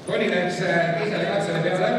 Toni läks teisele katsele peale.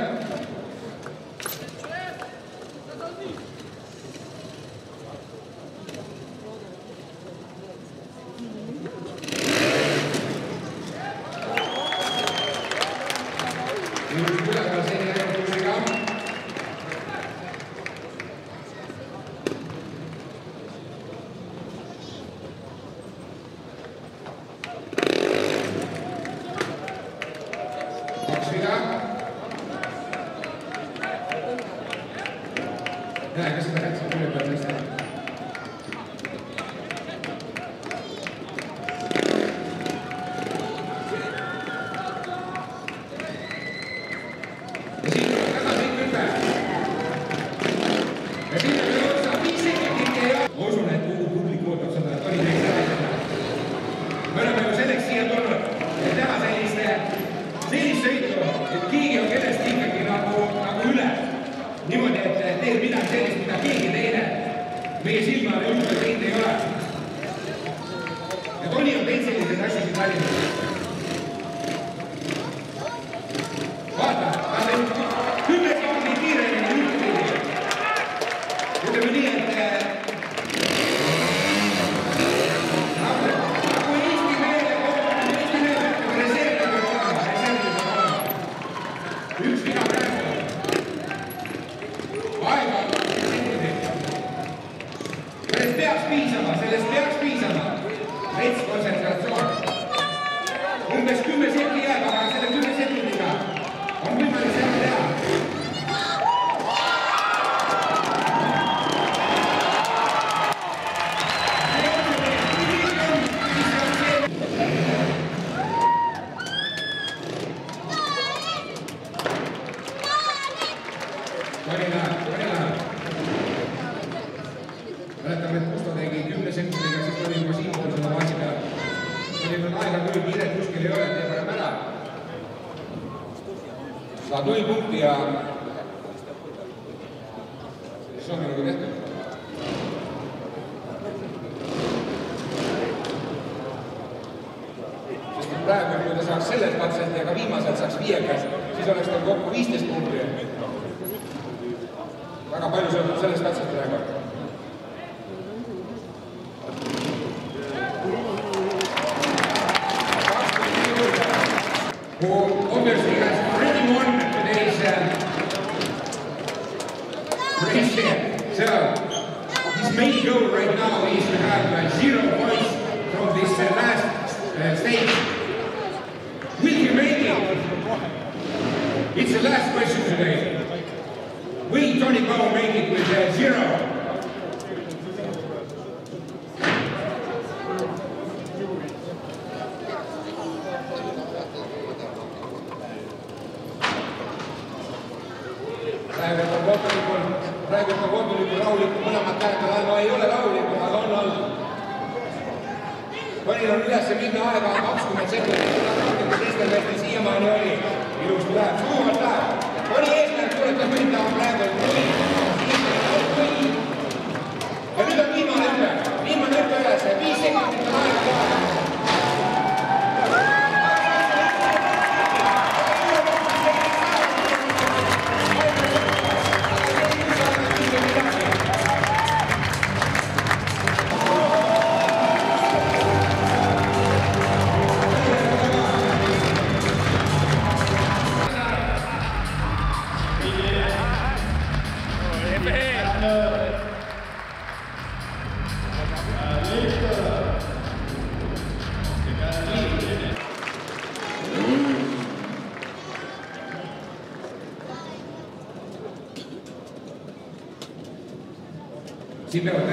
Siin peavad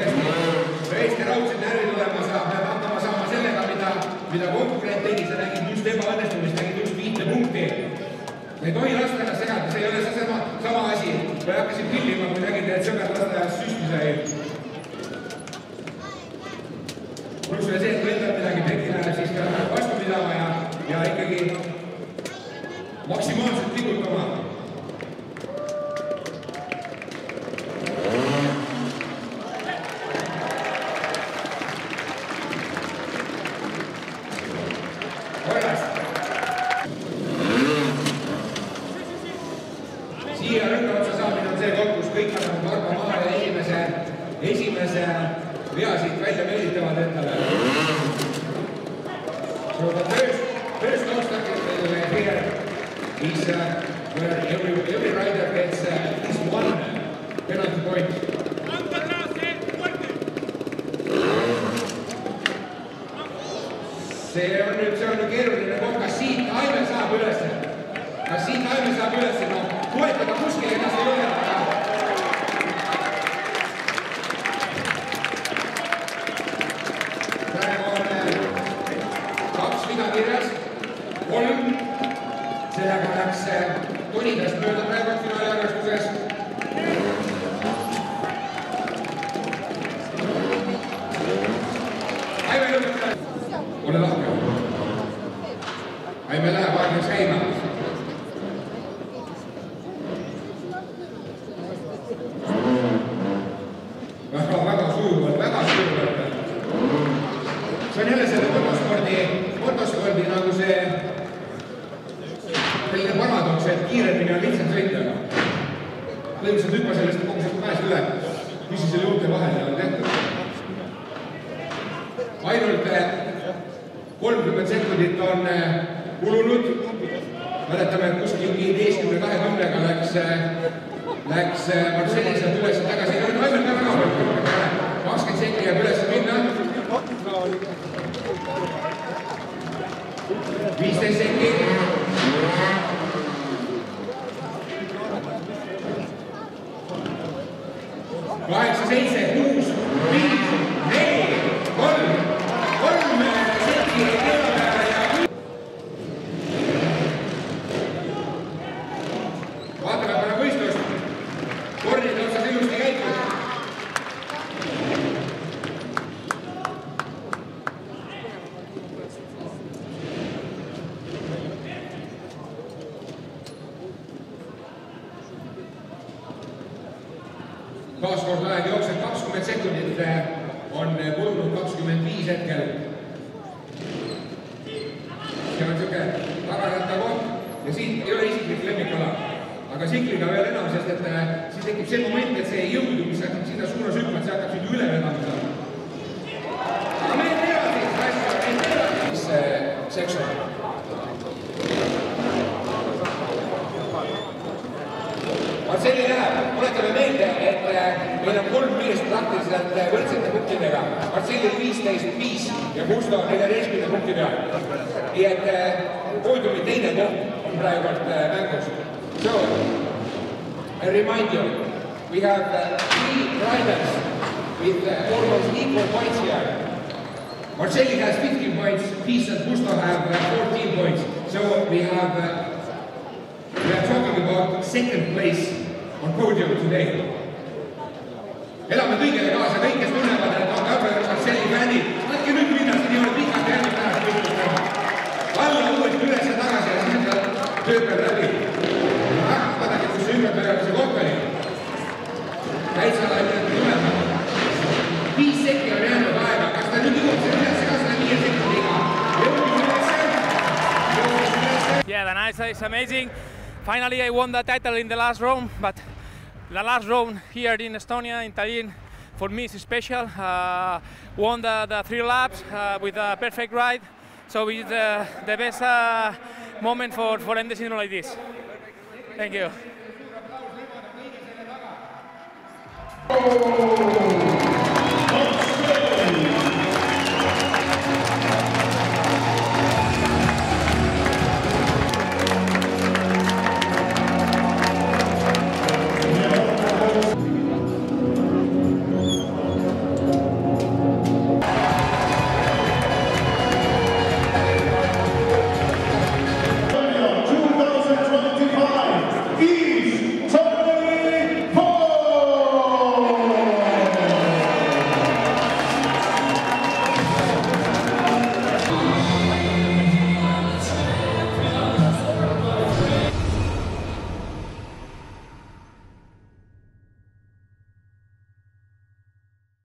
tõesti raudsed närvid olema saab, peab hakkama saama sellega, mida konkurent tegi, sa nägid just ebaõnnestumist, nägid just 5 punkti. Me ei tohi lasta ennast segada, see ei ole see sama asi. Ma hakkasin pillima, kui nägid, et sõbrad lasteajas süsti sai. Pluss veel see, et kui endal midagi pekki läheb, siis peab vastu pidama ja ikkagi maksimaalselt pingutama. veasid välja meelitavad endale. So the first obstacle here is where every rider gets at least one penalty point. See on nüüd keeruline koht, kas siit Aime saab ülesse? Kas siit Aime saab ülesse? No, toetada kuskile, kas ei ole. Praegu on 2 viga kirjas, 3. Sellega läks Tonidest mööda praegu finaali arvestuses. Aime lõpetab. Ole lahke. Aime läheb aeglaseks käima. Väga sujuvalt, väga sujuvalt. See on jälle selle motospordi nagu see selline paradoks, et kiiremini on lihtsalt sõita. Põhimõtteliselt hüppa sellest kogu sellest mäest üle, küsi selle juurde vahel ja on tehtud. Ainult 30 sekundit on kulunud. Mäletame, et kuskil 15-20-ga läks Marcelli sealt üles tagasi. Aimel ka väga palju. 20 sekki jääb üles minna. 15 sekki. 8, 7, 6, 5, 4, 3 sekki ja vaatame pärast võistlust. Kornid otsas ilusti käitud. Taaskord aeg jookseb 20 sekundit, on kulunud 25 hetkel. See on siuke tagaratta koht ja siin ei ole isiklik lemmikala. Aga sikliga veel enam, sest et siis tekib see moment, et see jõudu, mis hakkab sinna suunas hüppad, see hakkab siin üle vedamida. Aga me ei tea siis section. Marcelli läheb, muletame meelde, et meil on 3 meest praktiliselt võrdsete punktidega. Marcelli 15-5 ja Musto 14 punkti peal. Nii et poodiumi teine koht on praegult mängus. So, I remind you, we have 3 riders with almost equal points here. Marcelli has 15 points, Pies and Musto have 14 points. So we are talking about second place on podium today. Elame kõigele kaasa, kõik, kes tunnevad, et on Gabriel Marcelli fännid. Võtke nüüd minna, siin ei ole pikalt järgmist pärast võistlust. Alla uuesti üles ja tagasi ja siis töö peab läbi. Vaadake, kus see ümberpööramise koht oli. Täitsa laimelt tulema. 5 sekki on jäänud aega. Kas ta nüüd jõuab selle üles, kas ta 5 sekkiga? Jõuab ülesse. Yeah, the night is amazing. Finally, I won the title in the last round, but the last round here in Estonia, in Tallinn, for me is special. Won the 3 laps with a perfect ride, so it's the best moment for end the season like this. Thank you.